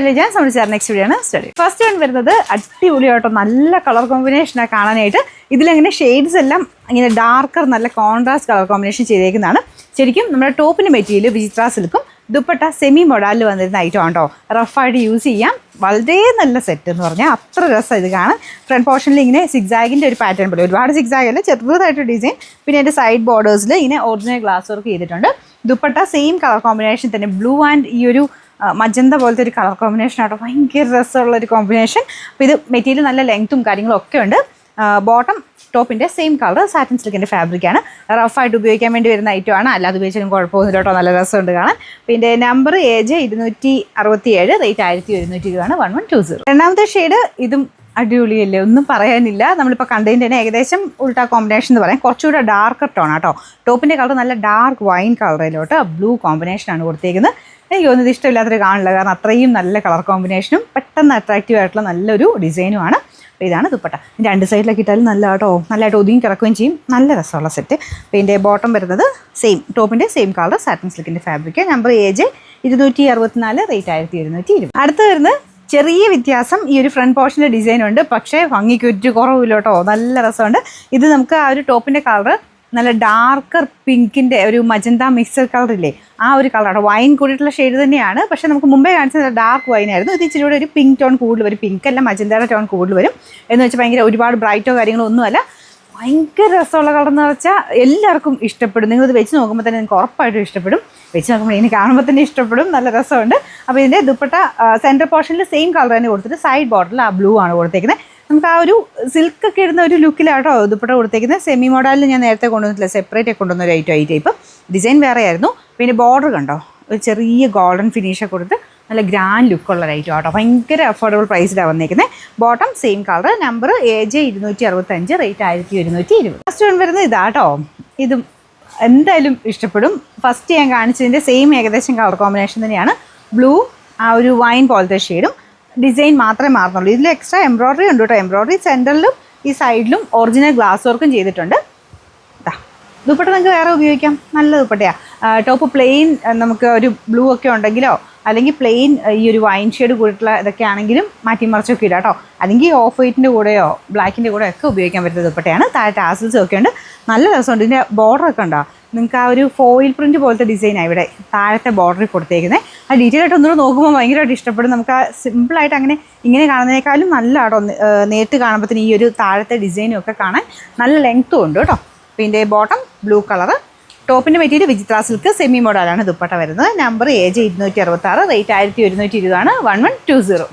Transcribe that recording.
ഞാൻ സംബന്ധിച്ചാൽ next video ആണ് study. First one വരുന്നത് അടിപൊളിയായിട്ടോ, നല്ല കളർ കോമ്പിനേഷനാണ് കാണാനായിട്ട്. ഇതിലെങ്ങനെ ഷെയ്ഡ്സ് എല്ലാം ഇങ്ങനെ ഡാർക്കർ നല്ല കോൺട്രാസ്റ്റ് കളർ കോമ്പിനേഷൻ ചെയ്തേക്കുന്നതാണ്. ശരിക്കും നമ്മുടെ ടോപ്പിൻ്റെ മെറ്റീരിയൽ വിചിത്ര സിൽക്കും ദുപ്പട്ട സെമി മൊഡാലിൽ വന്നിരുന്ന ഐറ്റം ആണോ. റഫായിട്ട് യൂസ് ചെയ്യാം. വളരെ നല്ല സെറ്റ് എന്ന് പറഞ്ഞാൽ അത്ര രസം ഇത് കാണാൻ. ഫ്രണ്ട് പോർഷനിൽ ഇങ്ങനെ സിക്സാഗിൻ്റെ ഒരു പാറ്റേൺ പോലെ, ഒരുപാട് സിക്സാഗ് അല്ല, ചെറുതായിട്ട് ഡിസൈൻ. പിന്നെ എൻ്റെ സൈഡ് ബോർഡേഴ്സിൽ ഇങ്ങനെ ഒറിജിനൽ ഗ്ലാസ് വർക്ക് ചെയ്തിട്ടുണ്ട്. ദുപ്പട്ട സെയിം കളർ കോമ്പിനേഷൻ തന്നെ, ബ്ലൂ ആൻഡ് ഈ ഒരു മജന്ത പോലത്തെ ഒരു കളർ കോമ്പിനേഷൻ ആട്ടോ. ഭയങ്കര രസമുള്ളൊരു കോമ്പിനേഷൻ. അപ്പോൾ ഇത് മെറ്റീരിയൽ നല്ല ലെങ്ത്തും കാര്യങ്ങളും ഒക്കെ ഉണ്ട്. ബോട്ടം ടോപ്പിൻ്റെ സെയിം കളർ സാറ്റിൻ സിൽക്കിൻ്റെ ഫാബ്രിക്കാണ്. റഫായിട്ട് ഉപയോഗിക്കാൻ വേണ്ടി വരുന്ന ഐറ്റമാണ്. അല്ലാതെ ഉപയോഗിച്ചാലും കുഴപ്പമൊന്നുമില്ല കേട്ടോ, നല്ല രസമുണ്ട് കാണാൻ. പിന്നെ നമ്പർ AJ 267, റേറ്റ് 1120 1120. രണ്ടാമത്തെ ഷെയ്ഡ് ഇതും അടിപൊളിയല്ലേ, ഒന്നും പറയാനില്ല. നമ്മളിപ്പോൾ കണ്ടതിൻ്റെ തന്നെ ഏകദേശം ഉൾട്ടാ കോമ്പിനേഷൻ എന്ന് പറയാം. കുറച്ചുകൂടെ ഡാർക്കർ ടോൺ ആട്ടോ. ടോപ്പിൻ്റെ കളർ നല്ല ഡാർക്ക് വൈൻ കളറിലോട്ട് ബ്ലൂ കോമ്പിനേഷനാണ് കൊടുത്തേക്കുന്നത്. എനിക്ക് തോന്നുന്നത് ഇഷ്ടമില്ലാത്തൊരു കാണില്ല, കാരണം അത്രയും നല്ല കളർ കോമ്പിനേഷനും പെട്ടെന്ന് അട്രാക്റ്റീവ് ആയിട്ടുള്ള നല്ലൊരു ഡിസൈനുമാണ്. അപ്പോൾ ഇതാണ് ദുപ്പട്ട. രണ്ട് സൈഡിലൊക്കെ ഇട്ടാലും നല്ല കേട്ടോ, നല്ലതായിട്ട് ഒതുങ്ങി കിടക്കുകയും ചെയ്യും. നല്ല രസമുള്ള സെറ്റ്. അപ്പോൾ ഇതിൻ്റെ ബോട്ടം വരുന്നത് സെയിം, ടോപ്പിൻ്റെ സെയിം കളർ സാറ്റിൻ സിൽക്കിൻ്റെ ഫാബ്രിക്. Number AJ 264, rate 1220. അടുത്ത് വരുന്നത് ചെറിയ വ്യത്യാസം, ഈ ഒരു ഫ്രണ്ട് പോർഷൻ്റെ ഡിസൈൻ ഉണ്ട്, പക്ഷേ ഭംഗിക്ക് ഒരു കുറവില്ല കേട്ടോ, നല്ല രസമുണ്ട്. ഇത് നമുക്ക് ആ ഒരു ടോപ്പിൻ്റെ കളർ നല്ല ഡാർക്കർ പിങ്കിൻ്റെ ഒരു മജന്ത മിക്സർ കളറില്ലേ, ആ ഒരു കളറാണ്. വൈൻ കൂടിയിട്ടുള്ള ഷെയ്ഡ് തന്നെയാണ്, പക്ഷേ നമുക്ക് മുമ്പേ കാണിച്ചത് ഡാർക്ക് വൈൻ ആയിരുന്നു. ഇത് ഇച്ചിരി കൂടെ ഒരു പിങ്ക് ടോൺ കൂടുതൽ വരും. പിങ്ക് അല്ല, മജന്തയുടെ ടോൺ കൂടുതൽ വരും. എന്ന് വെച്ചാൽ ഭയങ്കര ഒരുപാട് ബ്രൈറ്റോ കാര്യങ്ങളോ ഒന്നുമല്ല, ഭയങ്കര രസമുള്ള കളർ എന്ന് വെച്ചാൽ എല്ലാവർക്കും ഇഷ്ടപ്പെടും. നിങ്ങളിത് വെച്ച് നോക്കുമ്പോൾ തന്നെ നിങ്ങൾക്ക് ഉറപ്പായിട്ടും ഇഷ്ടപ്പെടും. വെച്ച് നോക്കുമ്പോൾ ഇനി കാണുമ്പോൾ തന്നെ ഇഷ്ടപ്പെടും. നല്ല രസമുണ്ട്. അപ്പോൾ ഇതിൻ്റെ ദുപ്പട്ട സെൻറ്റർ പോർഷനിൽ സെയിം കളർ തന്നെ കൊടുത്തിട്ട് സൈഡ് ബോർഡറിൽ ആ ബ്ലൂ ആണ് കൊടുത്തേക്കുന്നത്. നമുക്ക് ആ ഒരു സിൽക്കൊക്കെ ഇടുന്ന ഒരു ലുക്കിലാട്ടോ ദുപ്പട്ട കൊടുത്തേക്കുന്നത്. സെമി മോഡലിൽ ഞാൻ നേരത്തെ കൊണ്ടുവന്നിട്ടില്ല, സെപ്പറേറ്റ് ഒക്കെ കൊണ്ടുവന്ന ഒരു ഐറ്റം ഈ ടൈപ്പ്. ഡിസൈൻ വേറെ ആയിരുന്നു. പിന്നെ ബോർഡർ കണ്ടോ, ഒരു ചെറിയ ഗോൾഡൻ ഫിനിഷൊക്കെ കൊടുത്ത് നല്ല ഗ്രാൻഡ് ലുക്കുള്ള ഒരു ഐറ്റം ആട്ടോ. ഭയങ്കര അഫോർഡബിൾ പ്രൈസിലാണ് വന്നേക്കുന്നത്. Bottom same colour. Number AJ 265, rate 1220. First one വരുന്നത് ഇതാട്ടോ. ഇതും എന്തായാലും ഇഷ്ടപ്പെടും. ഫസ്റ്റ് ഞാൻ കാണിച്ചതിൻ്റെ സെയിം ഏകദേശം കളർ കോമ്പിനേഷൻ തന്നെയാണ്. ബ്ലൂ, ആ ഒരു വൈൻ പോലത്തെ ഷെയ്ഡും. ഡിസൈൻ മാത്രമേ മാറുന്നുള്ളൂ. ഇതിൽ എക്സ്ട്രാ എംബ്രോയ്ഡറി ഉണ്ട് കേട്ടോ. എംബ്രോയ്ഡറി സെൻറ്ററിലും ഈ സൈഡിലും ഒറിജിനൽ ഗ്ലാസ് വർക്കും ചെയ്തിട്ടുണ്ട്. ദുപ്പട്ട നിങ്ങൾക്ക് വേറെ ഉപയോഗിക്കാം, നല്ല ദുപ്പട്ടയാണ്. ടോപ്പ് പ്ലെയിൻ നമുക്ക് ഒരു ബ്ലൂ ഒക്കെ ഉണ്ടെങ്കിലോ, അല്ലെങ്കിൽ പ്ലെയിൻ ഈ ഒരു വൈൻ ഷെയ്ഡ് കൂടിയിട്ടുള്ള ഇതൊക്കെ ആണെങ്കിലും മാറ്റിമറിച്ചൊക്കെ ഇടാം കേട്ടോ. അല്ലെങ്കിൽ ഓഫ് വൈറ്റിൻ്റെ കൂടെയോ ബ്ലാക്കിൻ്റെ കൂടെയോ ഒക്കെ ഉപയോഗിക്കാൻ പറ്റുന്ന ദുപ്പട്ടയാണ്. താഴെ ടാസിൽസും ഒക്കെ ഉണ്ട്, നല്ല രസമുണ്ട്. ഇതിൻ്റെ ബോർഡറൊക്കെ ഉണ്ടോ, നിങ്ങൾക്ക് ആ ഒരു ഫോയിൽ പ്രിൻറ്റ് പോലത്തെ ഡിസൈനാണ് ഇവിടെ താഴത്തെ ബോർഡറിൽ കൊടുത്തേക്കുന്നത്. ആ ഡീറ്റെയിൽ ആയിട്ട് ഒന്നുകൂടെ നോക്കുമ്പോൾ ഭയങ്കരമായിട്ട് ഇഷ്ടപ്പെടും. നമുക്ക് ആ സിമ്പിളായിട്ട് അങ്ങനെ ഇങ്ങനെ കാണുന്നതിനേക്കാളും നല്ല ആട്ടോ നേരിട്ട് കാണുമ്പോഴത്തേന് ഈ ഒരു താഴത്തെ ഡിസൈനും ഒക്കെ കാണാൻ നല്ല ലെങ്ത്തും ഉണ്ട് കേട്ടോ. പിന്നെ ബോട്ടം ബ്ലൂ കളർ. ടോപ്പിൻ്റെ മെറ്റീരിയൽ വിചിത്ര സിൽക്ക് സെമി മോഡലാണ് ദുപ്പട്ട വരുന്നത്. Number AJ 266, rate 1120 1120.